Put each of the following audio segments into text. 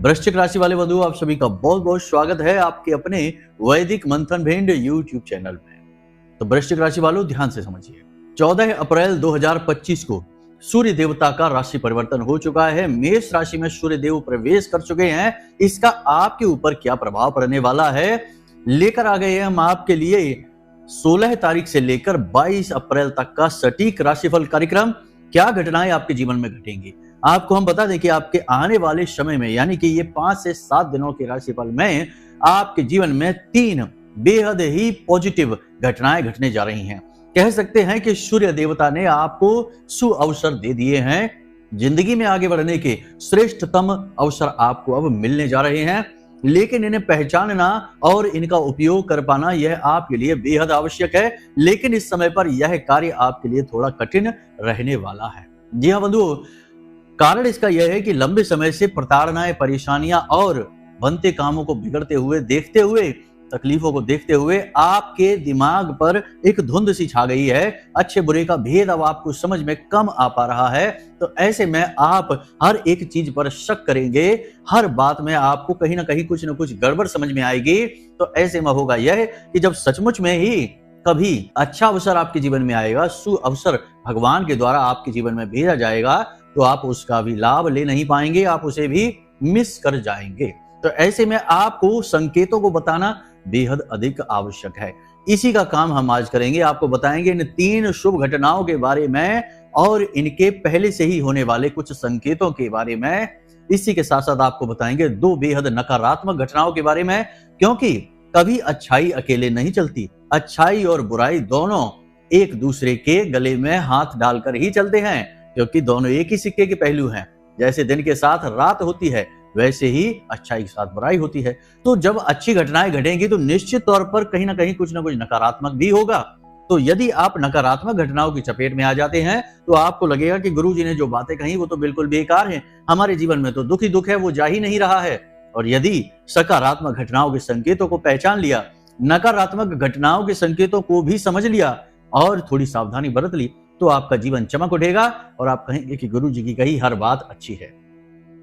वृश्चिक राशि वाले बंधु, आप सभी का बहुत बहुत स्वागत है आपके अपने वैदिक मंथन भेंड यूट्यूब चैनल में। तो वृश्चिक राशि वालों, ध्यान से समझिए। 14 अप्रैल 2025 को सूर्य देवता का राशि परिवर्तन हो चुका है। मेष राशि में सूर्य देव प्रवेश कर चुके हैं। इसका आपके ऊपर क्या प्रभाव पड़ने वाला है, लेकर आ गए हैं हम आपके लिए 16 तारीख से लेकर 22 अप्रैल तक का सटीक राशिफल कार्यक्रम। क्या घटनाएं आपके जीवन में घटेंगी, आपको हम बता दें कि आपके आने वाले समय में, यानी कि ये 5 से 7 दिनों के राशिफल में आपके जीवन में 3 बेहद ही पॉजिटिव घटनाएं घटने जा रही हैं। कह सकते हैं कि सूर्य देवता ने आपको सुअवसर दे दिए हैं। जिंदगी में आगे बढ़ने के श्रेष्ठतम अवसर आपको अब मिलने जा रहे हैं, लेकिन इन्हें पहचानना और इनका उपयोग कर पाना यह आपके लिए बेहद आवश्यक है। लेकिन इस समय पर यह कार्य आपके लिए थोड़ा कठिन रहने वाला है। जी हाँ बंधुओं, कारण इसका यह है कि लंबे समय से प्रताड़नाएं, परेशानियां और बनते कामों को बिगड़ते हुए देखते हुए, तकलीफों को देखते हुए आपके दिमाग पर एक धुंध सी छा गई है। अच्छे बुरे का भेद अब आपको समझ में कम आ पा रहा है। तो ऐसे में आप हर एक चीज पर शक करेंगे, हर बात में आपको कहीं ना कहीं कुछ ना कुछ गड़बड़ समझ में आएगी। तो ऐसे में होगा यह कि जब सचमुच में ही कभी अच्छा अवसर आपके जीवन में आएगा, सुअवसर भगवान के द्वारा आपके जीवन में भेजा जाएगा, तो आप उसका भी लाभ ले नहीं पाएंगे, आप उसे भी मिस कर जाएंगे। तो ऐसे में आपको संकेतों को बताना बेहद अधिक आवश्यक है। इसी का काम हम आज करेंगे। आपको बताएंगे इन 3 शुभ घटनाओं के बारे में और इनके पहले से ही होने वाले कुछ संकेतों के बारे में। इसी के साथ साथ आपको बताएंगे 2 बेहद नकारात्मक घटनाओं के बारे में, क्योंकि कभी अच्छाई अकेले नहीं चलती। अच्छाई और बुराई दोनों एक दूसरे के गले में हाथ डालकर ही चलते हैं, क्योंकि दोनों एक ही सिक्के के पहलू हैं। जैसे दिन के साथ रात होती है, वैसे ही अच्छाई के साथ बुराई होती है। तो जब अच्छी घटनाएं घटेंगी तो निश्चित तौर पर कहीं ना कहीं कुछ ना कुछ नकारात्मक भी होगा। तो यदि आप नकारात्मक घटनाओं की चपेट में आ जाते हैं तो आपको लगेगा कि गुरुजी ने जो बातें कही वो तो बिल्कुल बेकार हैं, हमारे जीवन में तो दुख ही दुख है, वो जा ही नहीं रहा है। और यदि सकारात्मक घटनाओं के संकेतों को पहचान लिया, नकारात्मक घटनाओं के संकेतों को भी समझ लिया और थोड़ी सावधानी बरत ली, तो आपका जीवन चमक उठेगा और आप कहेंगे कि गुरुजी की कही हर बात अच्छी है।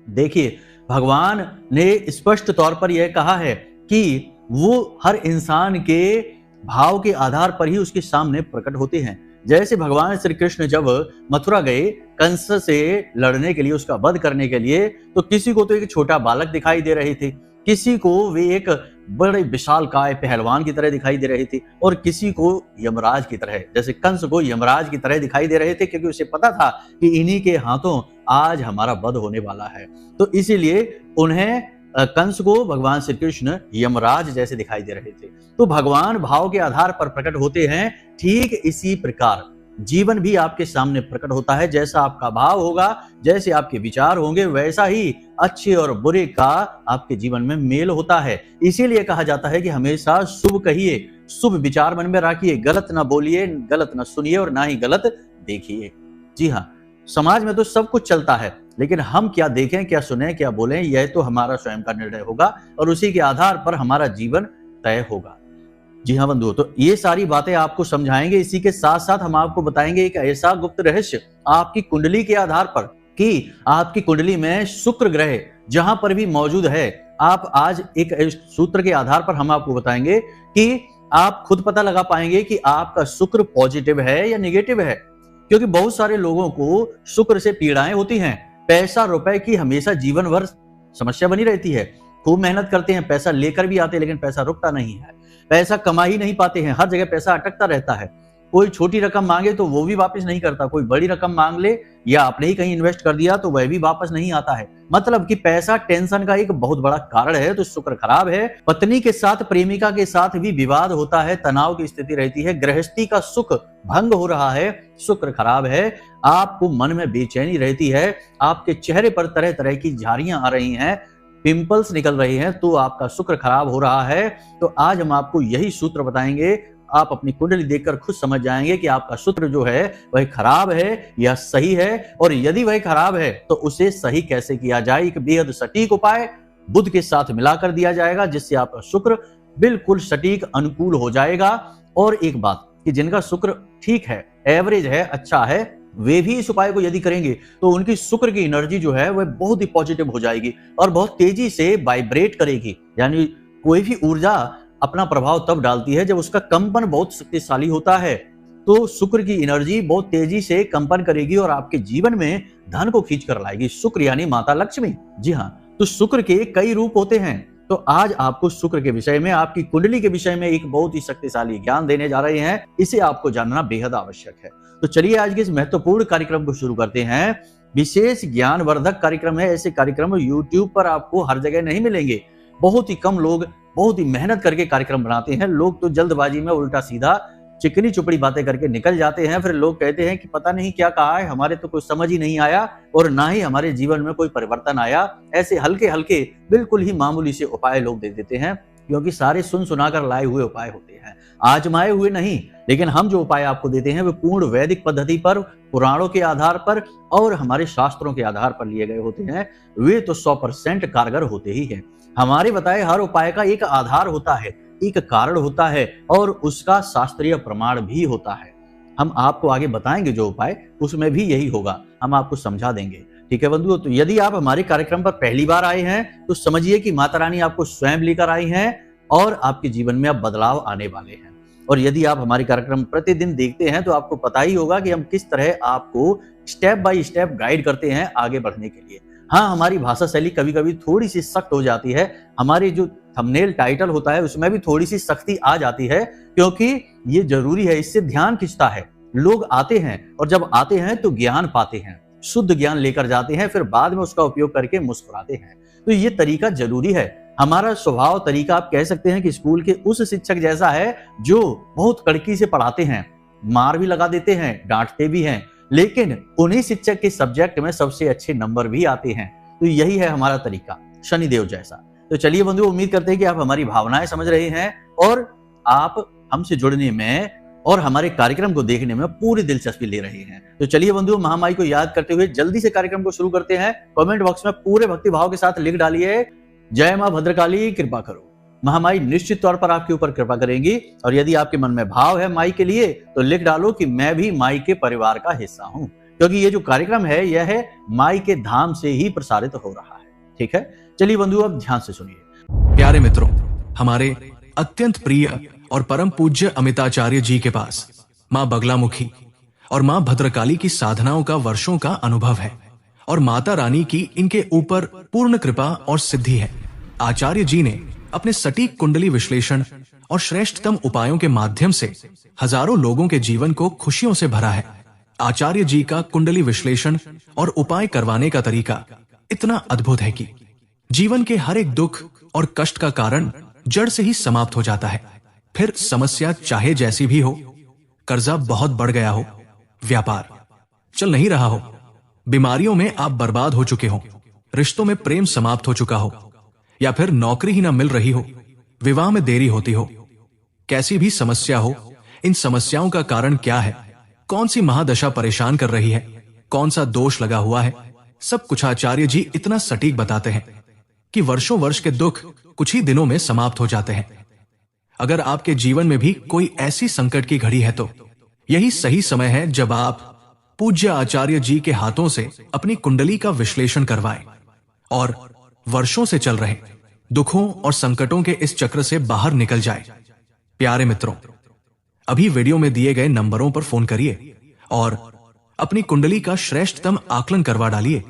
देखिए, भगवान ने स्पष्ट तौर पर यह कहा है कि वो हर इंसान के भाव के आधार पर ही उसके सामने प्रकट होते हैं। जैसे भगवान श्री कृष्ण जब मथुरा गए कंस से लड़ने के लिए, उसका वध करने के लिए, तो किसी को तो एक छोटा बालक दिखाई दे रहे थे, किसी को वे एक बड़े विशालकाय पहलवान की तरह दिखाई दे रहे थे, और किसी को यमराज की तरह, जैसे कंस को यमराज की तरह दिखाई दे रहे थे, क्योंकि उसे पता था कि इन्हीं के हाथों आज हमारा वध होने वाला है। तो इसीलिए उन्हें कंस को भगवान श्री कृष्ण यमराज जैसे दिखाई दे रहे थे। तो भगवान भाव के आधार पर प्रकट होते हैं। ठीक इसी प्रकार जीवन भी आपके सामने प्रकट होता है। जैसा आपका भाव होगा, जैसे आपके विचार होंगे, वैसा ही अच्छे और बुरे का आपके जीवन में मेल होता है। इसीलिए कहा जाता है कि हमेशा शुभ कहिए, शुभ विचार मन में रखिए, गलत ना बोलिए, गलत ना सुनिए और ना ही गलत देखिए। जी हाँ, समाज में तो सब कुछ चलता है, लेकिन हम क्या देखें, क्या सुने, क्या बोलें, यह तो हमारा स्वयं का निर्णय होगा और उसी के आधार पर हमारा जीवन तय होगा। जी हाँ बंधुओं, तो ये सारी बातें आपको समझाएंगे। इसी के साथ साथ हम आपको बताएंगे एक ऐसा गुप्त रहस्य आपकी कुंडली के आधार पर कि आपकी कुंडली में शुक्र ग्रह जहां पर भी मौजूद है, आप आज एक सूत्र के आधार पर हम आपको बताएंगे कि आप खुद पता लगा पाएंगे कि आपका शुक्र पॉजिटिव है या निगेटिव है। क्योंकि बहुत सारे लोगों को शुक्र से पीड़ाएं होती हैं। पैसा रुपए की हमेशा जीवन भर समस्या बनी रहती है। खूब मेहनत करते हैं, पैसा लेकर भी आते हैं, लेकिन पैसा रुकता नहीं है। पैसा कमा ही नहीं पाते हैं, हर जगह पैसा अटकता रहता है। कोई छोटी रकम मांगे तो वो भी वापस नहीं करता, कोई बड़ी रकम मांग ले या आपने ही कहीं इन्वेस्ट कर दिया तो वह भी वापस नहीं आता है। मतलब कि पैसा टेंशन का एक बहुत बड़ा कारण है। तो शुक्र खराब है। पत्नी के साथ, प्रेमिका के साथ भी विवाद होता है, तनाव की स्थिति रहती है, गृहस्थी का सुख भंग हो रहा है, शुक्र खराब है। आपको मन में बेचैनी रहती है, आपके चेहरे पर तरह तरह की झारियां आ रही हैं, पिंपल्स निकल रही हैं, तो आपका शुक्र खराब हो रहा है। तो आज हम आपको यही सूत्र बताएंगे। आप अपनी कुंडली देखकर खुद समझ जाएंगे कि आपका सूत्र जो है वह खराब है या सही है, और यदि वह खराब है तो उसे सही कैसे किया जाए। एक बेहद सटीक उपाय बुध के साथ मिलाकर दिया जाएगा, जिससे आपका शुक्र बिल्कुल सटीक अनुकूल हो जाएगा। और एक बात कि जिनका शुक्र ठीक है, एवरेज है, अच्छा है, वे भी इस उपाय को यदि करेंगे तो उनकी शुक्र की एनर्जी जो है वह बहुत ही पॉजिटिव हो जाएगी और बहुत तेजी से वाइब्रेट करेगी। यानी कोई भी ऊर्जा अपना प्रभाव तब डालती है जब उसका कंपन बहुत शक्तिशाली होता है। तो शुक्र की एनर्जी बहुत तेजी से कंपन करेगी और आपके जीवन में धन को खींच कर लाएगी। शुक्र यानी माता लक्ष्मी। जी हाँ, तो शुक्र के कई रूप होते हैं। तो आज आपको शुक्र के विषय में, आपकी कुंडली के विषय में एक बहुत ही शक्तिशाली ज्ञान देने जा रहे हैं। इसे आपको जानना बेहद आवश्यक है। तो चलिए आज के इस महत्वपूर्ण कार्यक्रम को शुरू करते हैं। विशेष ज्ञानवर्धक कार्यक्रम है। ऐसे कार्यक्रम यूट्यूब पर आपको हर जगह नहीं मिलेंगे। बहुत ही कम लोग बहुत ही मेहनत करके कार्यक्रम बनाते हैं। लोग तो जल्दबाजी में उल्टा सीधा चिकनी चुपड़ी बातें करके निकल जाते हैं। फिर लोग कहते हैं कि पता नहीं क्या कहा है, हमारे तो कुछ समझ ही नहीं आया और ना ही हमारे जीवन में कोई परिवर्तन आया। ऐसे हल्के हल्के बिल्कुल ही मामूली से उपाय लोग दे देते हैं, क्योंकि सारे सुन सुनाकर लाए हुए उपाय होते हैं, आजमाए हुए नहीं। लेकिन हम जो उपाय आपको देते हैं वे पूर्ण वैदिक पद्धति पर, पुराणों के आधार पर और हमारे शास्त्रों के आधार पर लिए गए होते हैं। वे तो 100% कारगर होते ही हैं। हमारे बताए हर उपाय का एक आधार होता है, एक कारण होता है और उसका शास्त्रीय प्रमाण भी होता है। हम आपको आगे बताएंगे जो उपाय, उसमें भी यही होगा, हम आपको समझा देंगे। ठीक है बंधुओं, तो यदि आप हमारे कार्यक्रम पर पहली बार आए हैं तो समझिए कि माता रानी आपको स्वयं लेकर आई हैं और आपके जीवन में अब बदलाव आने वाले हैं। और यदि आप हमारे कार्यक्रम प्रतिदिन देखते हैं तो आपको पता ही होगा कि हम किस तरह आपको स्टेप बाय स्टेप गाइड करते हैं आगे बढ़ने के लिए। हाँ, हमारी भाषा शैली कभी कभी थोड़ी सी सख्त हो जाती है। हमारे जो थंबनेल टाइटल होता है उसमें भी थोड़ी सी सख्ती आ जाती है, क्योंकि ये जरूरी है। इससे ध्यान खिंचता है। लोग आते हैं और जब आते हैं तो ज्ञान पाते हैं, शुद्ध ज्ञान लेकर जाते हैं, फिर बाद में उसका उपयोग करके मुस्कुराते हैं। तो ये तरीका जरूरी है। हमारा स्वभाव तरीका आप कह सकते हैं कि स्कूल के उस शिक्षक जैसा है जो बहुत कड़की से पढ़ाते हैं, मार भी लगा देते हैं, डांटते भी हैं, लेकिन उन्हीं शिक्षक के सब्जेक्ट में सबसे अच्छे नंबर भी आते हैं। तो यही है हमारा तरीका, शनिदेव जैसा। तो चलिए बंधुओं, उम्मीद करते हैं कि आप हमारी भावनाएं समझ रहे हैं और आप हमसे जुड़ने में और हमारे कार्यक्रम को देखने में पूरी दिलचस्पी ले रहे हैं। तो चलिए बंधुओं, महामाई को याद करते हुए जल्दी से कार्यक्रम को शुरू करते हैं। कमेंट बॉक्स में पूरे भक्ति भाव के साथ लिख डालिए, जय मां भद्रकाली कृपा करो। महामाई निश्चित तौर पर आपके ऊपर कृपा करेंगी। और यदि आपके मन में भाव है माई के लिए तो लिख डालो कि मैं भी माई के परिवार का हिस्सा हूं, क्योंकि ये जो कार्यक्रम है यह है माई के धाम से ही प्रसारित हो रहा है। ठीक है, चलिए बंधुओं, अब ध्यान से सुनिए। प्यारे मित्रों, हमारे अत्यंत प्रिय और परम पूज्य अमिताचार्य जी के पास माँ बगलामुखी और माँ भद्रकाली की साधनाओं का वर्षों का अनुभव है और माता रानी की इनके ऊपर पूर्ण कृपा और सिद्धि है। आचार्य जी ने अपने सटीक कुंडली विश्लेषण और श्रेष्ठतम उपायों के माध्यम से हजारों लोगों के जीवन को खुशियों से भरा है। आचार्य जी का कुंडली विश्लेषण और उपाय करवाने का तरीका इतना अद्भुत है कि जीवन के हर एक दुख और कष्ट का कारण जड़ से ही समाप्त हो जाता है। फिर समस्या चाहे जैसी भी हो, कर्जा बहुत बढ़ गया हो, व्यापार चल नहीं रहा हो, बीमारियों में आप बर्बाद हो चुके हो, रिश्तों में प्रेम समाप्त हो चुका हो, या फिर नौकरी ही ना मिल रही हो, विवाह में देरी होती हो, कैसी भी समस्या हो, इन समस्याओं का कारण क्या है, कौन सी महादशा परेशान कर रही है, कौन सा दोष लगा हुआ है, सब कुछ आचार्य जी इतना सटीक बताते हैं कि वर्षों वर्ष के दुख कुछ ही दिनों में समाप्त हो जाते हैं। अगर आपके जीवन में भी कोई ऐसी संकट की घड़ी है तो यही सही समय है जब आप पूज्य आचार्य जी के हाथों से अपनी कुंडली का विश्लेषण करवाएं और वर्षों से चल रहे दुखों और संकटों के इस चक्र से बाहर निकल जाए। प्यारे मित्रों, अभी वीडियो में दिए गए नंबरों पर फोन करिए और अपनी कुंडली का श्रेष्ठतम आकलन करवा डालिए।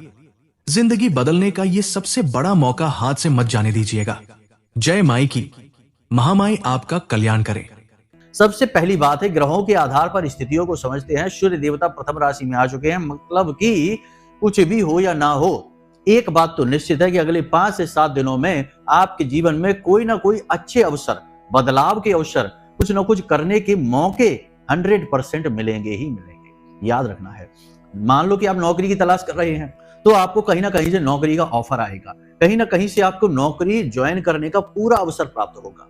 जिंदगी बदलने का ये सबसे बड़ा मौका हाथ से मत जाने दीजिएगा। जय माई की। महामाई आपका कल्याण करे। सबसे पहली बात है, ग्रहों के आधार पर स्थितियों को समझते हैं। सूर्य देवता प्रथम राशि में आ चुके हैं, मतलब कि कुछ भी हो या ना हो, एक बात तो निश्चित है कि अगले 5 से 7 दिनों में आपके जीवन में कोई ना कोई अच्छे अवसर, बदलाव के अवसर, कुछ ना कुछ करने के मौके 100% मिलेंगे ही मिलेंगे। याद रखना है। मान लो कि आप नौकरी की तलाश कर रहे हैं तो आपको कहीं ना कहीं से नौकरी का ऑफर आएगा, कहीं ना कहीं से आपको नौकरी ज्वाइन करने का पूरा अवसर प्राप्त होगा।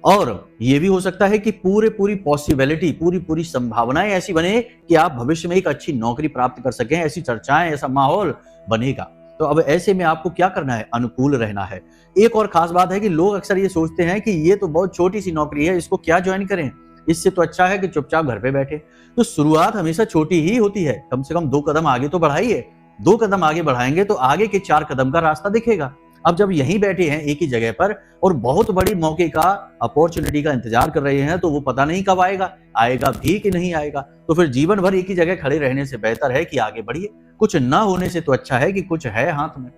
और यह भी हो सकता है कि पूरी पॉसिबिलिटी, पूरी संभावनाएं ऐसी बने कि आप भविष्य में एक अच्छी नौकरी प्राप्त कर सकें। ऐसी चर्चाएं, ऐसा माहौल बनेगा। तो अब ऐसे में आपको क्या करना है? अनुकूल रहना है। एक और खास बात है कि लोग अक्सर ये सोचते हैं कि ये तो बहुत छोटी सी नौकरी है, इसको क्या ज्वाइन करें। इससे तो अच्छा है कि चुपचाप घर पे बैठे। तो शुरुआत हमेशा छोटी ही होती है, कम से कम 2 कदम आगे तो बढ़ाइए। 2 कदम आगे बढ़ाएंगे तो आगे के 4 कदम का रास्ता दिखेगा। अब जब यहीं बैठे हैं एक ही जगह पर और बहुत बड़ी मौके का, अपॉर्चुनिटी का इंतजार कर रहे हैं, तो वो पता नहीं कब आएगा, आएगा भी कि नहीं आएगा। तो फिर जीवन भर एक ही जगह खड़े रहने से बेहतर है कि आगे बढ़िए। कुछ ना होने से तो अच्छा है कि कुछ है हाथ में।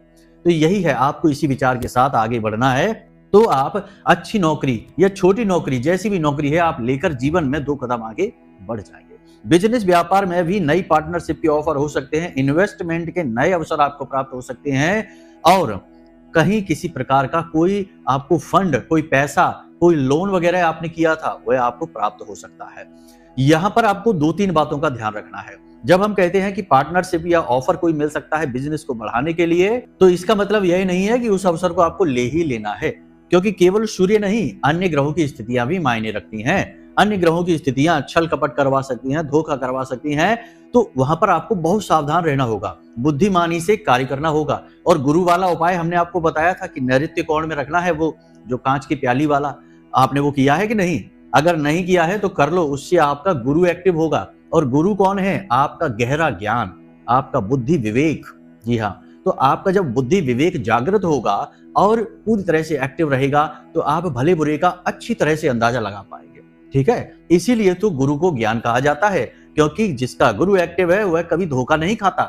तो यही है, आपको इसी विचार के साथ आगे बढ़ना है। तो आप अच्छी नौकरी या छोटी नौकरी, जैसी भी नौकरी है, आप लेकर जीवन में 2 कदम आगे बढ़ जाइए। बिजनेस व्यापार में भी नई पार्टनरशिप के ऑफर हो सकते हैं, इन्वेस्टमेंट के नए अवसर आपको प्राप्त हो सकते हैं, और कहीं किसी प्रकार का कोई आपको फंड, कोई पैसा, कोई लोन वगैरह आपने किया था, वह आपको प्राप्त हो सकता है। यहां पर आपको 2-3 बातों का ध्यान रखना है। जब हम कहते हैं कि पार्टनरशिप या ऑफर कोई मिल सकता है बिजनेस को बढ़ाने के लिए, तो इसका मतलब यह नहीं है कि उस अवसर को आपको ले ही लेना है, क्योंकि केवल सूर्य नहीं, अन्य ग्रहों की स्थितियां भी मायने रखती हैं। अन्य ग्रहों की स्थितियां छल कपट करवा सकती हैं, धोखा करवा सकती हैं, तो वहां पर आपको बहुत सावधान रहना होगा, बुद्धिमानी से कार्य करना होगा। और गुरु वाला उपाय हमने आपको बताया था कि नैऋत्य कोण में रखना है, वो जो कांच की प्याली वाला, आपने वो किया है कि नहीं? अगर नहीं किया है तो कर लो, उससे आपका गुरु एक्टिव होगा। और गुरु कौन है? आपका गहरा ज्ञान, आपका बुद्धि विवेक। जी हाँ, तो आपका जब बुद्धि विवेक जागृत होगा और पूरी तरह से एक्टिव रहेगा, तो आप भले बुरे का अच्छी तरह से अंदाजा लगा पाएंगे। ठीक है, इसीलिए तो गुरु को ज्ञान कहा जाता है, क्योंकि जिसका गुरु एक्टिव है वह कभी धोखा नहीं खाता।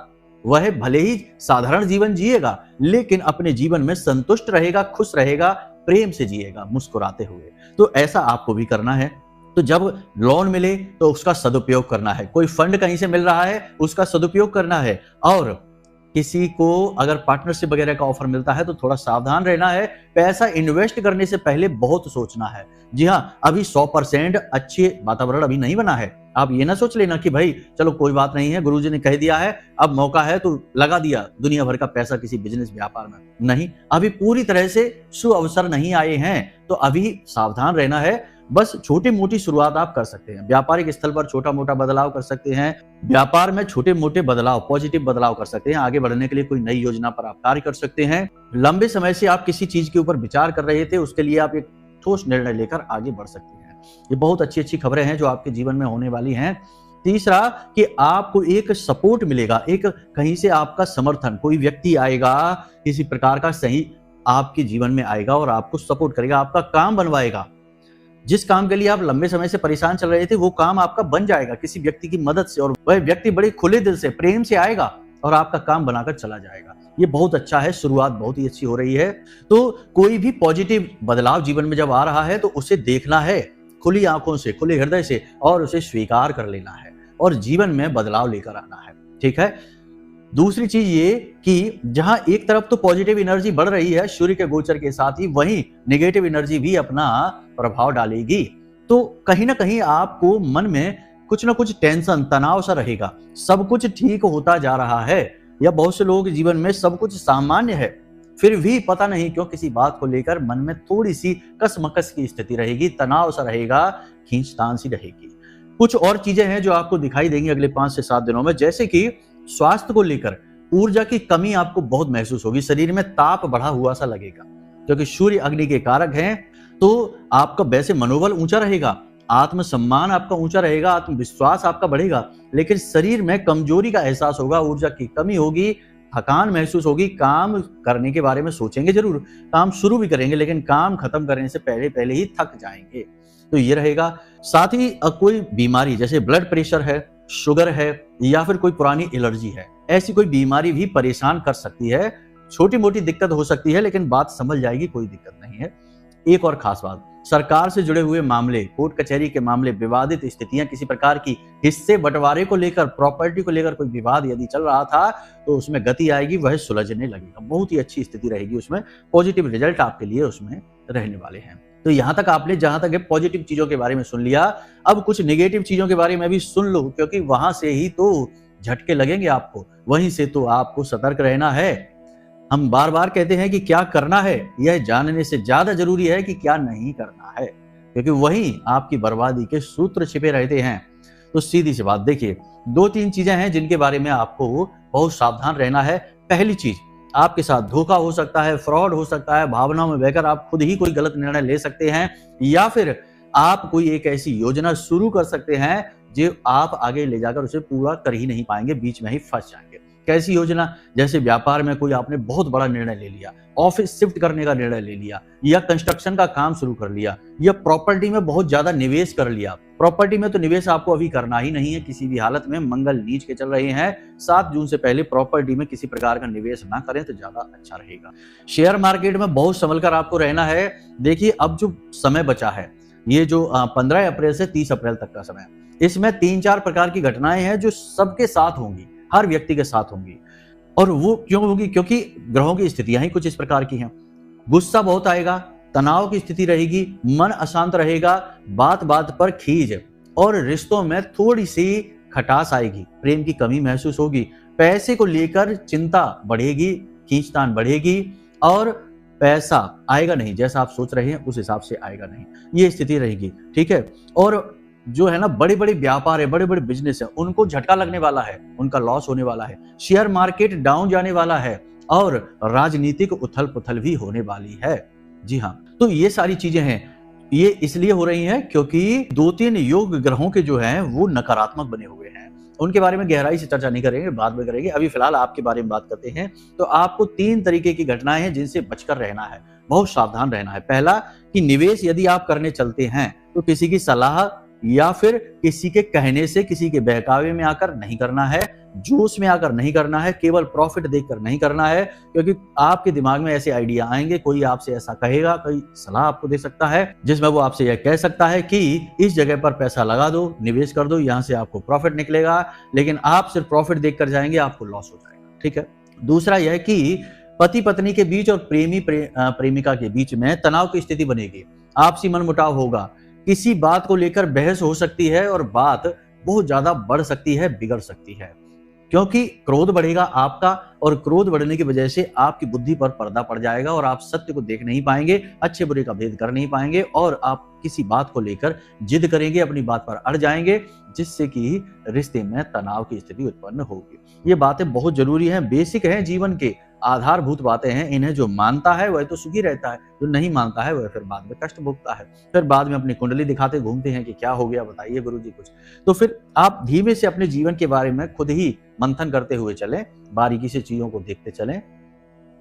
वह भले ही साधारण जीवन जिएगा, लेकिन अपने जीवन में संतुष्ट रहेगा, खुश रहेगा, प्रेम से जिएगा, मुस्कुराते हुए। तो ऐसा आपको भी करना है। तो जब लोन मिले तो उसका सदुपयोग करना है, कोई फंड कहीं से मिल रहा है उसका सदुपयोग करना है, और किसी को अगर पार्टनरशिप वगैरह का ऑफर मिलता है तो थोड़ा सावधान रहना है। पैसा इन्वेस्ट करने से पहले बहुत सोचना है। जी हाँ, अभी 100% अच्छे वातावरण अभी नहीं बना है। आप ये ना सोच लेना कि भाई चलो कोई बात नहीं है, गुरुजी ने कह दिया है, अब मौका है तो लगा दिया दुनिया भर का पैसा किसी बिजनेस व्यापार में। नहीं, अभी पूरी तरह से सुअवसर नहीं आए हैं, तो अभी सावधान रहना है। बस छोटी मोटी शुरुआत आप कर सकते हैं, व्यापारिक स्थल पर छोटा मोटा बदलाव कर सकते हैं, व्यापार में छोटे मोटे बदलाव, पॉजिटिव बदलाव कर सकते हैं। आगे बढ़ने के लिए कोई नई योजना पर आप कार्य कर सकते हैं। लंबे समय से आप किसी चीज के ऊपर विचार कर रहे थे, उसके लिए आप एक ठोस निर्णय लेकर आगे बढ़ सकते हैं। ये बहुत अच्छी अच्छी खबरें हैं जो आपके जीवन में होने वाली हैं। तीसरा कि आपको एक सपोर्ट मिलेगा, एक कहीं से आपका समर्थन, कोई व्यक्ति आएगा किसी प्रकार का, सही आपके जीवन में आएगा और आपको सपोर्ट करेगा, आपका काम बनवाएगा। जिस काम के लिए आप लंबे समय से परेशान चल रहे थे, वो काम आपका बन जाएगा किसी व्यक्ति की मदद से, और वह व्यक्ति बड़े खुले दिल से, प्रेम से आएगा और आपका काम बनाकर चला जाएगा। ये बहुत अच्छा है, शुरुआत बहुत ही अच्छी हो रही है। तो कोई भी पॉजिटिव बदलाव जीवन में जब आ रहा है तो उसे देखना है खुली आंखों से, खुले हृदय से, और उसे स्वीकार कर लेना है और जीवन में बदलाव लेकर आना है। ठीक है, दूसरी चीज ये कि जहां एक तरफ तो पॉजिटिव एनर्जी बढ़ रही है सूर्य के गोचर के साथ ही, वहीं नेगेटिव एनर्जी भी अपना प्रभाव डालेगी। तो कहीं ना कहीं आपको मन में कुछ ना कुछ टेंशन, तनाव सा रहेगा। सब कुछ ठीक होता जा रहा है, या बहुत से लोगों के जीवन में सब कुछ सामान्य है, फिर भी पता नहीं क्यों किसी बात को लेकर मन में थोड़ी सी कसमकस की स्थिति रहेगी, तनाव सा रहेगा, खींचतान सी रहेगी। कुछ और चीजें हैं जो आपको दिखाई देंगी अगले 5 से 7 दिनों में, जैसे कि स्वास्थ्य को लेकर ऊर्जा की कमी आपको बहुत महसूस होगी, शरीर में ताप बढ़ा हुआ सा लगेगा, क्योंकि सूर्य अग्नि के कारक हैं। तो आपका वैसे मनोबल ऊंचा रहेगा, आत्मसम्मान आपका ऊंचा रहेगा, आत्मविश्वास आपका बढ़ेगा, लेकिन शरीर में कमजोरी का एहसास होगा, ऊर्जा की कमी होगी, थकान महसूस होगी। काम करने के बारे में सोचेंगे जरूर, काम शुरू भी करेंगे, लेकिन काम खत्म करने से पहले ही थक जाएंगे। तो ये रहेगा। साथ ही कोई बीमारी जैसे ब्लड प्रेशर है, शुगर है, या फिर कोई पुरानी एलर्जी है, ऐसी कोई बीमारी भी परेशान कर सकती है। छोटी मोटी दिक्कत हो सकती है, लेकिन बात समझ जाएगी, कोई दिक्कत नहीं है। एक और खास बात, सरकार से जुड़े हुए मामले, कोर्ट कचहरी के मामले, विवादित स्थितियां, किसी प्रकार की हिस्से बंटवारे को लेकर, प्रॉपर्टी को लेकर कोई विवाद यदि चल रहा था, तो उसमें गति आएगी, वह सुलझने लगेगा। बहुत ही अच्छी स्थिति रहेगी उसमें, पॉजिटिव रिजल्ट आपके लिए उसमें रहने वाले हैं। तो यहां तक आपने जहां तक पॉजिटिव चीजों के बारे में सुन लिया, अब कुछ नेगेटिव चीजों के बारे में भी सुन लो, क्योंकि वहां से ही तो झटके लगेंगे आपको, वहीं से तो आपको सतर्क रहना है। हम बार बार कहते हैं कि क्या करना है यह जानने से ज्यादा जरूरी है कि क्या नहीं करना है, क्योंकि वहीं आपकी बर्बादी के सूत्र छिपे रहते हैं। तो सीधी सी बात देखिए, 2-3 चीजें हैं जिनके बारे में आपको बहुत सावधान रहना है। पहली चीज, आपके साथ धोखा हो सकता है, फ्रॉड हो सकता है, भावनाओं में बहकर आप खुद ही कोई गलत निर्णय ले सकते हैं, या फिर आप कोई एक ऐसी योजना शुरू कर सकते हैं जो आप आगे ले जाकर उसे पूरा कर ही नहीं पाएंगे, बीच में ही फंस जाएंगे। कैसी योजना? जैसे व्यापार में कोई आपने बहुत बड़ा निर्णय ले लिया, ऑफिस शिफ्ट करने का निर्णय ले लिया, या कंस्ट्रक्शन का काम शुरू कर लिया, या प्रॉपर्टी में बहुत ज्यादा निवेश कर लिया। प्रॉपर्टी में तो निवेश आपको अभी करना ही नहीं है किसी भी हालत में, मंगल नीच के चल रहे हैं। 7 जून से पहले प्रॉपर्टी में किसी प्रकार का निवेश ना करें तो ज्यादा अच्छा रहेगा। शेयर मार्केट में बहुत संभल कर आपको रहना है। देखिए, अब जो समय बचा है, ये जो 15 अप्रैल से 30 अप्रैल तक का समय, इसमें 3-4 प्रकार की घटनाएं हैं जो सबके साथ होंगी, हर व्यक्ति के साथ होंगी। और वो क्यों होगी? क्योंकि ग्रहों की स्थितियां ही कुछ इस प्रकार की हैं। गुस्सा बहुत आएगा, तनाव की स्थिति रहेगी, मन अशांत रहेगा, बात बात पर खीज, और रिश्तों में थोड़ी सी खटास आएगी, प्रेम की कमी महसूस होगी, पैसे को लेकर चिंता बढ़ेगी, खींचतान बढ़ेगी, और पैसा आएगा नहीं, जैसा आप सोच रहे हैं उस हिसाब से आएगा नहीं, ये स्थिति रहेगी। ठीक है। और जो है ना, बड़े बड़े व्यापार है, बड़े बड़े बिजनेस है, उनको झटका लगने वाला है, उनका लॉस होने वाला है, शेयर मार्केट डाउन जाने वाला है, और राजनीतिक उथल पुथल भी होने वाली है। जी हाँ, तो ये सारी चीजें हैं, ये इसलिए हो रही हैं क्योंकि 2-3 योग ग्रहों के जो हैं वो नकारात्मक बने हुए हैं। उनके बारे में गहराई से चर्चा नहीं करेंगे, बाद में करेंगे। अभी फिलहाल आपके बारे में बात करते हैं। तो आपको 3 तरीके की घटनाएं हैं जिनसे बचकर रहना है, बहुत सावधान रहना है। पहला कि निवेश यदि आप करने चलते हैं तो किसी की सलाह या फिर किसी के कहने से, किसी के बहकावे में आकर नहीं करना है, जोश में आकर नहीं करना है, केवल प्रॉफिट देखकर नहीं करना है, क्योंकि आपके दिमाग में ऐसे आइडिया आएंगे, कोई आपसे ऐसा कहेगा, कोई सलाह आपको दे सकता है जिसमें वो आपसे यह कह सकता है कि इस जगह पर पैसा लगा दो, निवेश कर दो, यहां से आपको प्रॉफिट निकलेगा, लेकिन आप सिर्फ प्रॉफिट देखकर जाएंगे, आपको लॉस हो जाएगा। ठीक है। दूसरा यह कि पति पत्नी के बीच और प्रेमिका के बीच में तनाव की स्थिति बनेगी, आपसी मनमुटाव होगा, किसी बात को लेकर बहस हो सकती है और बात बहुत ज्यादा बढ़ सकती है, बिगड़ सकती है, क्योंकि क्रोध बढ़ेगा आपका, और क्रोध बढ़ने की वजह से आपकी बुद्धि पर पर्दा पड़ जाएगा और आप सत्य को देख नहीं पाएंगे, अच्छे बुरे का भेद कर नहीं पाएंगे, और आप किसी बात को लेकर जिद करेंगे, अपनी बात पर अड़ जाएंगे, जिससे कि रिश्ते में तनाव की स्थिति उत्पन्न होगी। ये बातें बहुत जरूरी हैं, बेसिक हैं, जीवन के आधारभूत बातें हैं। इन्हें जो मानता है वह तो सुखी रहता है, जो नहीं मानता है वह फिर बाद में कष्ट भोगता है, फिर बाद में अपनी कुंडली दिखाते घूमते हैं कि क्या हो गया, बताइए गुरुजी कुछ। तो फिर आप धीमे से अपने जीवन के बारे में खुद ही मंथन करते हुए चलें, बारीकी से चीजों को देखते चलें।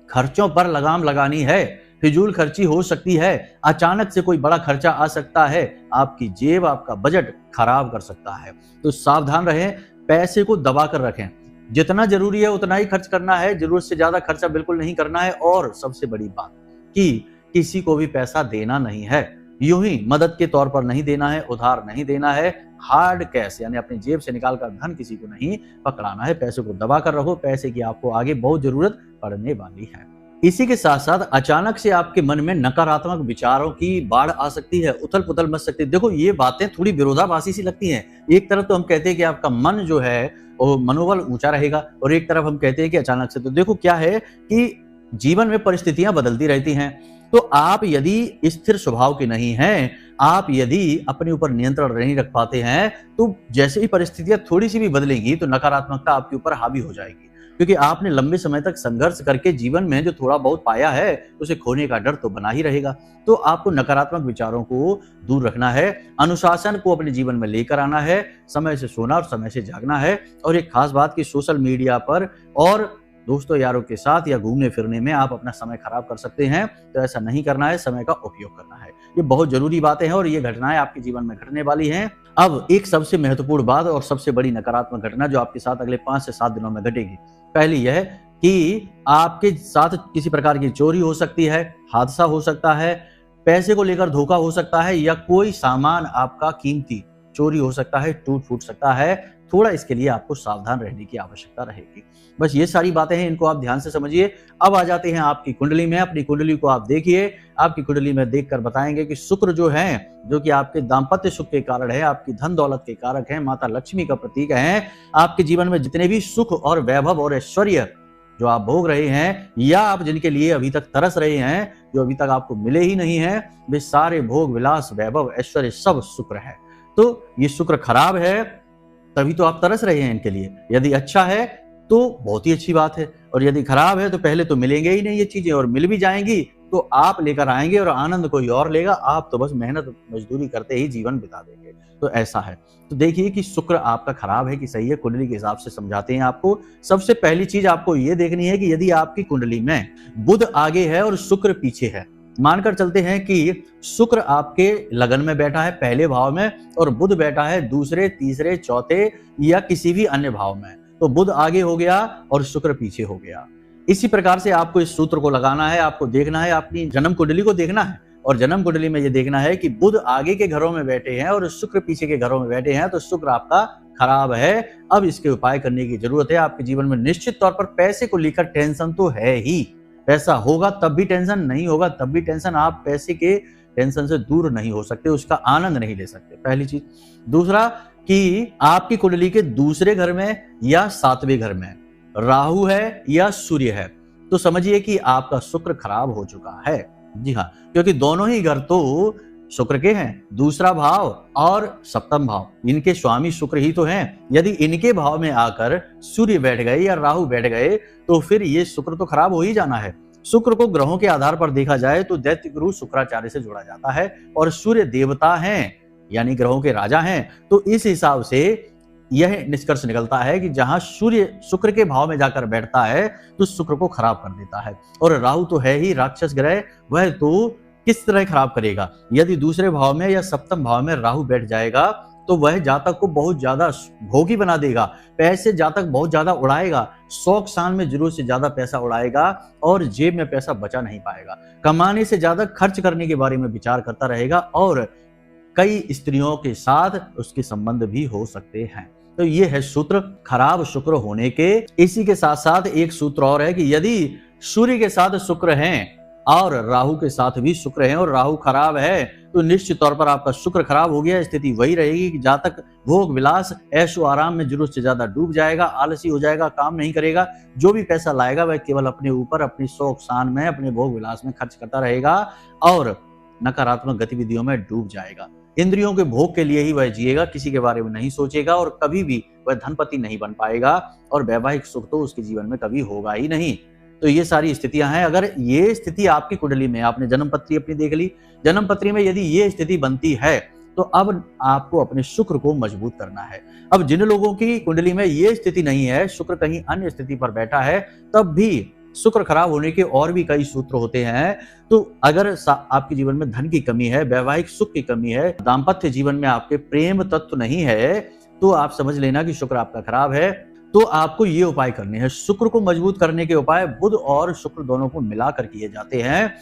खर्चों पर लगाम लगानी है, फिजूल खर्ची हो सकती है, अचानक से कोई बड़ा खर्चा आ सकता है, आपकी जेब, आपका बजट खराब कर सकता है। तो सावधान रहें, पैसे को दबा कर रखें, जितना जरूरी है उतना ही खर्च करना है, जरूरत से ज्यादा खर्चा बिल्कुल नहीं करना है। और सबसे बड़ी बात कि किसी को भी पैसा देना नहीं है, यूं ही मदद के तौर पर नहीं देना है, उधार नहीं देना है, हार्ड कैश यानी अपनी जेब से निकालकर धन किसी को नहीं पकड़ाना है। पैसे को दबा कर रखो, पैसे की आपको आगे बहुत जरूरत पड़ने वाली है। इसी के साथ साथ अचानक से आपके मन में नकारात्मक विचारों की बाढ़ आ सकती है, उथल पुथल मच सकती है। देखो, ये बातें थोड़ी विरोधाभासी सी लगती हैं। एक तरफ तो हम कहते हैं कि आपका मन जो है वो मनोबल ऊंचा रहेगा, और एक तरफ हम कहते हैं कि अचानक से। तो देखो, क्या है कि जीवन में परिस्थितियां बदलती रहती हैं, तो आप यदि स्थिर स्वभाव के नहीं हैं, आप यदि अपने ऊपर नियंत्रण नहीं रख पाते हैं, तो जैसे ही परिस्थितियां थोड़ी सी भी बदलेंगी तो नकारात्मकता आपके ऊपर हावी हो जाएगी, क्योंकि आपने लंबे समय तक संघर्ष करके जीवन में जो थोड़ा बहुत पाया है उसे खोने का डर तो बना ही रहेगा। तो आपको नकारात्मक विचारों को दूर रखना है, अनुशासन को अपने जीवन में लेकर आना है, समय से सोना और समय से जागना है। और एक खास बात कि सोशल मीडिया पर और दोस्तों यारों के साथ या घूमने फिरने में आप अपना समय खराब कर सकते हैं, तो ऐसा नहीं करना है, समय का उपयोग करना है। ये बहुत जरूरी बातें हैं और ये घटनाएं आपके जीवन में घटने वाली हैं। अब एक सबसे महत्वपूर्ण बात और सबसे बड़ी नकारात्मक घटना जो आपके साथ अगले 5 से 7 दिनों में घटेगी, पहली यह कि आपके साथ किसी प्रकार की चोरी हो सकती है, हादसा हो सकता है, पैसे को लेकर धोखा हो सकता है, या कोई सामान आपका कीमती चोरी हो सकता है, टूट फूट सकता है। थोड़ा इसके लिए आपको सावधान रहने की आवश्यकता रहेगी। बस ये सारी बातें हैं, इनको आप ध्यान से समझिए। अब आ जाते हैं आपकी कुंडली में। अपनी कुंडली को आप देखिए, आपकी कुंडली में देखकर बताएंगे कि शुक्र जो है, जो कि आपके दाम्पत्य सुख के कारण है, आपकी धन दौलत के कारक है, माता लक्ष्मी का प्रतीक है, आपके जीवन में जितने भी सुख और वैभव और ऐश्वर्य जो आप भोग रहे हैं, या आप जिनके लिए अभी तक तरस रहे हैं, जो अभी तक आपको मिले ही नहीं है, वे सारे भोग विलास वैभव ऐश्वर्य सब शुक्र है। तो ये शुक्र खराब है, तभी तो आप तरस रहे हैं इनके लिए। यदि अच्छा है तो बहुत ही अच्छी बात है, और यदि खराब है तो पहले तो मिलेंगे ही नहीं ये चीजें, और मिल भी जाएंगी तो आप लेकर आएंगे और आनंद कोई और लेगा। आप तो बस मेहनत मजदूरी करते ही जीवन बिता देंगे। तो ऐसा है। तो देखिए कि शुक्र आपका खराब है कि सही है, कुंडली के हिसाब से समझाते हैं आपको। सबसे पहली चीज आपको ये देखनी है कि यदि आपकी कुंडली में बुध आगे है और शुक्र पीछे है, मानकर चलते हैं कि शुक्र आपके लगन में बैठा है पहले भाव में और बुध बैठा है दूसरे, तीसरे, चौथे या किसी भी अन्य भाव में, तो बुध आगे हो गया और शुक्र पीछे हो गया। इसी प्रकार से आपको इस सूत्र को लगाना है, आपको देखना है, अपनी जन्म कुंडली को देखना है और जन्म कुंडली में ये देखना है कि बुध आगे के घरों में बैठे हैं और शुक्र पीछे के घरों में बैठे हैं, तो शुक्र आपका खराब है। अब इसके उपाय करने की जरूरत है। आपके जीवन में निश्चित तौर पर पैसे को लेकर टेंशन तो है ही, पैसा होगा तब भी टेंशन, नहीं होगा तब भी टेंशन। आप पैसे के टेंशन से दूर नहीं हो सकते, उसका आनंद नहीं ले सकते, पहली चीज। दूसरा कि आपकी कुंडली के दूसरे घर में या सातवें घर में राहु है या सूर्य है, तो समझिए कि आपका शुक्र खराब हो चुका है। जी हाँ, क्योंकि दोनों ही घर तो शुक्र के हैं, दूसरा भाव और सप्तम भाव, इनके स्वामी शुक्र ही तो हैं। यदि इनके भाव में आकर सूर्य बैठ गए या राहु बैठ गए तो फिर ये शुक्र तो खराब हो ही जाना है। शुक्र को ग्रहों के आधार पर देखा जाए तो दैत्य गुरु शुक्राचार्य से जोड़ा जाता है और सूर्य देवता हैं यानी ग्रहों के राजा हैं। तो इस हिसाब से यह निष्कर्ष निकलता है कि जहां सूर्य शुक्र के भाव में जाकर बैठता है तो शुक्र को खराब कर देता है। और राहु तो है ही राक्षस ग्रह, वह तो किस तरह खराब करेगा। यदि दूसरे भाव में या सप्तम भाव में राहु बैठ जाएगा तो वह जातक को बहुत ज्यादा भोगी बना देगा, पैसे जातक बहुत ज्यादा उड़ाएगा, शौक शान में जरूरत से ज्यादा पैसा उड़ाएगा और जेब में पैसा बचा नहीं पाएगा, कमाने से ज्यादा खर्च करने के बारे में विचार करता रहेगा और कई स्त्रियों के साथ उसके संबंध भी हो सकते हैं। तो ये है सूत्र खराब शुक्र होने के। इसी के साथ साथ एक सूत्र और है कि यदि सूर्य के साथ शुक्र हैं और राहु के साथ भी शुक्र हैं और राहु खराब है तो निश्चित तौर पर आपका शुक्र खराब हो गया। स्थिति वही रहेगी कि जातक भोग विलास ऐशो आराम में जरूरत से ज्यादा डूब जाएगा, आलसी हो जाएगा, काम नहीं करेगा, जो भी पैसा लाएगा वह केवल अपने ऊपर, अपनी शौक शान में, अपने भोग विलास में खर्च करता रहेगा और नकारात्मक गतिविधियों में डूब जाएगा। इंद्रियों के भोग के लिए ही वह जिएगा, किसी के बारे में नहीं सोचेगा और कभी भी वह धनपति नहीं बन पाएगा और वैवाहिक सुख तो उसके जीवन में कभी होगा ही नहीं। तो ये सारी स्थितियां हैं। अगर ये स्थिति आपकी कुंडली में, आपने जन्म पत्री अपनी देख ली, जन्म पत्री में यदि ये स्थिति बनती है तो अब आपको अपने शुक्र को मजबूत करना है। अब जिन लोगों की कुंडली में ये स्थिति नहीं है, शुक्र कहीं अन्य स्थिति पर बैठा है, तब भी शुक्र खराब होने के और भी कई सूत्र होते हैं। तो अगर आपके जीवन में धन की कमी है, वैवाहिक सुख की कमी है, दाम्पत्य जीवन में आपके प्रेम तत्व नहीं है, तो आप समझ लेना कि शुक्र आपका खराब है। तो आपको ये उपाय करने हैं। शुक्र को मजबूत करने के उपाय बुध और शुक्र दोनों को मिलाकर किए जाते हैं।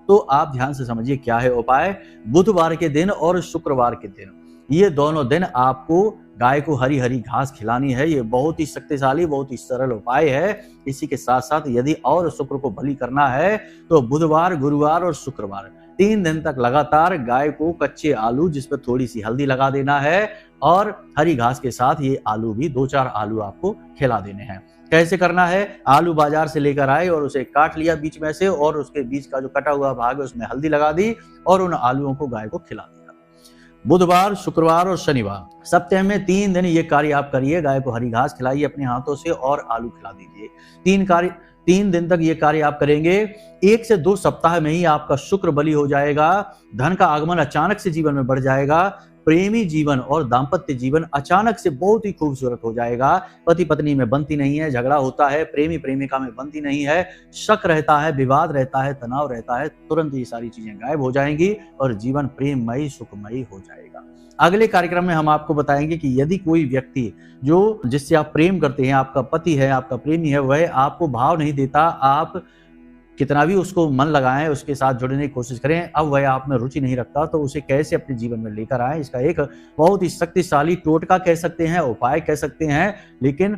तो आप ध्यान से समझिए क्या है उपाय। बुधवार के दिन और शुक्रवार के दिन, ये दोनों दिन आपको गाय को हरी हरी घास खिलानी है। ये बहुत ही शक्तिशाली, बहुत ही सरल उपाय है। इसी के साथ साथ यदि और शुक्र को बलि करना है तो बुधवार, गुरुवार और शुक्रवार 3 दिन तक लगातार गाय को कच्चे आलू जिसपे थोड़ी सी हल्दी लगा देना है और हरी घास के साथ ये आलू भी 2-4 आलू आपको खिला देने हैं। कैसे करना है? आलू बाजार से लेकर आए और उसे काट लिया बीच में से और उसके बीच का जो कटा हुआ भाग है उसमें हल्दी लगा दी और उन आलूओं को गाय को खिला दिया। बुधवार, शुक्रवार और शनिवार सप्ताह में 3 दिन ये कार्य आप करिए। गाय को हरी घास खिलाइए अपने हाथों से और आलू खिला दीजिए। 3 दिन तक ये कार्य आप करेंगे। 1 से 2 सप्ताह में ही आपका शुक्र बलि हो जाएगा। धन का आगमन अचानक से जीवन में बढ़ जाएगा। प्रेमी जीवन और दाम्पत्य जीवन अचानक से बहुत ही खूबसूरत हो जाएगा। पति पत्नी में बनती नहीं है, झगड़ा होता है, प्रेमी प्रेमिका में बनती नहीं है, शक रहता है, विवाद रहता है, तनाव रहता है, तुरंत ये सारी चीजें गायब हो जाएंगी और जीवन प्रेममयी सुखमयी हो जाएगा। अगले कार्यक्रम में हम आपको बताएंगे कि यदि कोई व्यक्ति जो जिससे आप प्रेम करते हैं, आपका पति है, आपका प्रेमी है, वह आपको भाव नहीं देता, आप कितना भी उसको मन लगाएं, उसके साथ जुड़ने की कोशिश करें, अब वह आप में रुचि नहीं रखता, तो उसे कैसे अपने जीवन में लेकर आए, इसका एक बहुत ही शक्तिशाली टोटका कह सकते हैं, उपाय कह सकते हैं, लेकिन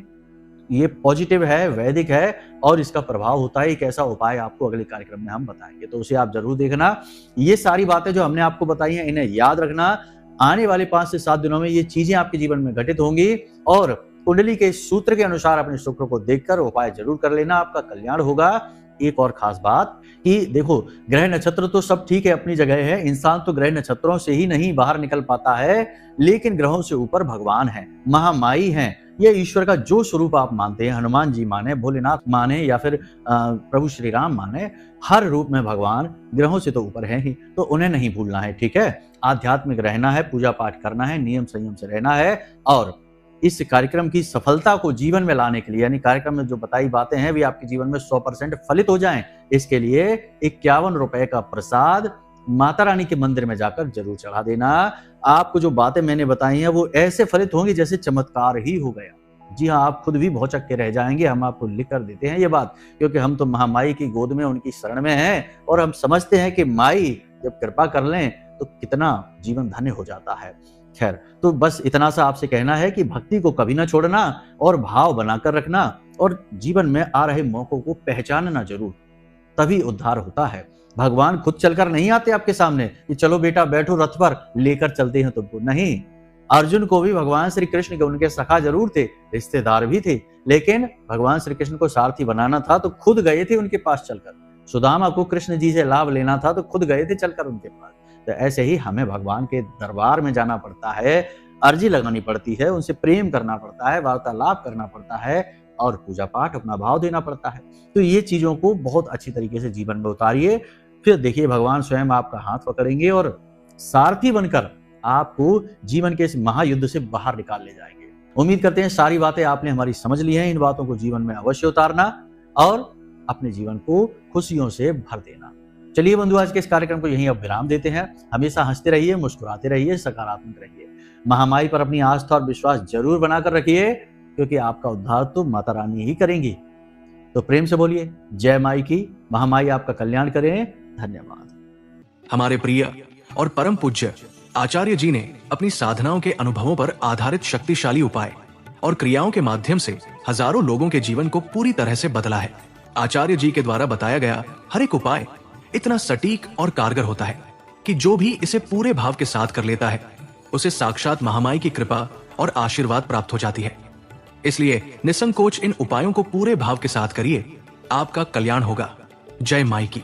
ये पॉजिटिव है, वैदिक है और इसका प्रभाव होता है। एक ऐसा उपाय आपको अगले कार्यक्रम में हम बताएंगे, तो उसे आप जरूर देखना। ये सारी बातें जो हमने आपको बताई हैं, इन्हें याद रखना। आने वाले 5 से 7 दिनों में ये चीजें आपके जीवन में घटित होंगी और कुंडली के सूत्र के अनुसार अपने शुक्र को देखकर उपाय जरूर कर लेना, आपका कल्याण होगा। एक और खास बात कि देखो, ग्रह नक्षत्र तो सब ठीक है, अपनी जगह है, इंसान तो ग्रह नक्षत्रों से ही नहीं बाहर निकल पाता है, लेकिन ग्रहों से ऊपर भगवान है, महामाई हैं, ये ईश्वर का जो स्वरूप आप मानते हैं, हनुमान जी माने, भोलेनाथ माने या फिर प्रभु श्री राम माने, हर रूप में भगवान ग्रहों से तो ऊपर है ही, तो उन्हें नहीं भूलना है। ठीक है, आध्यात्मिक रहना है, पूजा पाठ करना है, नियम संयम से रहना है और इस कार्यक्रम की सफलता को जीवन में लाने के लिए, यानी कार्यक्रम में जो बताई बातें हैं वे आपके जीवन में 100% फलित हो जाएं, इसके लिए 51 रुपए का प्रसाद माता रानी के मंदिर में जाकर जरूर चढ़ा देना। आपको जो बातें मैंने बताई हैं वो ऐसे फलित होंगी जैसे चमत्कार ही हो गया। जी हाँ, आप खुद भी भौचक के रह जाएंगे। हम आपको लिख कर देते हैं ये बात, क्योंकि हम तो महामाई की गोद में, उनकी शरण में हैं और हम समझते हैं कि माई जब कृपा कर लें तो कितना जीवन धन्य हो जाता है। खैर, तो बस इतना सा आपसे कहना है कि भक्ति को कभी ना छोड़ना और भाव बनाकर रखना और जीवन में आ रहे मौकों को पहचानना जरूर, तभी उद्धार होता है। भगवान खुद चलकर नहीं आते आपके सामने कि चलो बेटा बैठो रथ पर, लेकर चलते हैं तुमको, नहीं। अर्जुन को भी भगवान श्री कृष्ण के उनके सखा जरूर थे, रिश्तेदार भी थे, लेकिन भगवान श्री कृष्ण को सारथी बनाना था तो खुद गए थे उनके पास चलकर। सुदामा को कृष्ण जी से लाभ लेना था तो खुद गए थे चलकर उनके पास। तो ऐसे ही हमें भगवान के दरबार में जाना पड़ता है, अर्जी लगानी पड़ती है, उनसे प्रेम करना पड़ता है, वार्तालाप करना पड़ता है और पूजा पाठ अपना भाव देना पड़ता है। तो ये चीजों को बहुत अच्छी तरीके से जीवन में उतारिए, फिर देखिए भगवान स्वयं आपका हाथ पकड़ेंगे और सारथी बनकर आपको जीवन के इस महायुद्ध से बाहर निकाल ले जाएंगे। उम्मीद करते हैं सारी बातें आपने हमारी समझ ली हैं। इन बातों को जीवन में अवश्य उतारना और अपने जीवन को खुशियों से भर देना। चलिए बंधु, आज के इस कार्यक्रम को यहीं अब विराम देते हैं। हमेशा हंसते रहिए, मुस्कुराते रहिए, सकारात्मक रहिए। महामाई पर अपनी आस्था और विश्वास जरूर बनाकर रखिए, क्योंकि आपका उद्धार तो माता रानी ही करेंगी। तो प्रेम से बोलिए जय माई की। महामाई आपका कल्याण करें। धन्यवाद। हमारे प्रिय और परम पूज्य आचार्य जी ने अपनी साधनाओं के अनुभवों पर आधारित शक्तिशाली उपाय और क्रियाओं के माध्यम से हजारों लोगों के जीवन को पूरी तरह से बदला है। आचार्य जी के द्वारा बताया गया हर एक उपाय इतना सटीक और कारगर होता है कि जो भी इसे पूरे भाव के साथ कर लेता है उसे साक्षात महामाई की कृपा और आशीर्वाद प्राप्त हो जाती है। इसलिए निसंकोच इन उपायों को पूरे भाव के साथ करिए, आपका कल्याण होगा। जय माई की।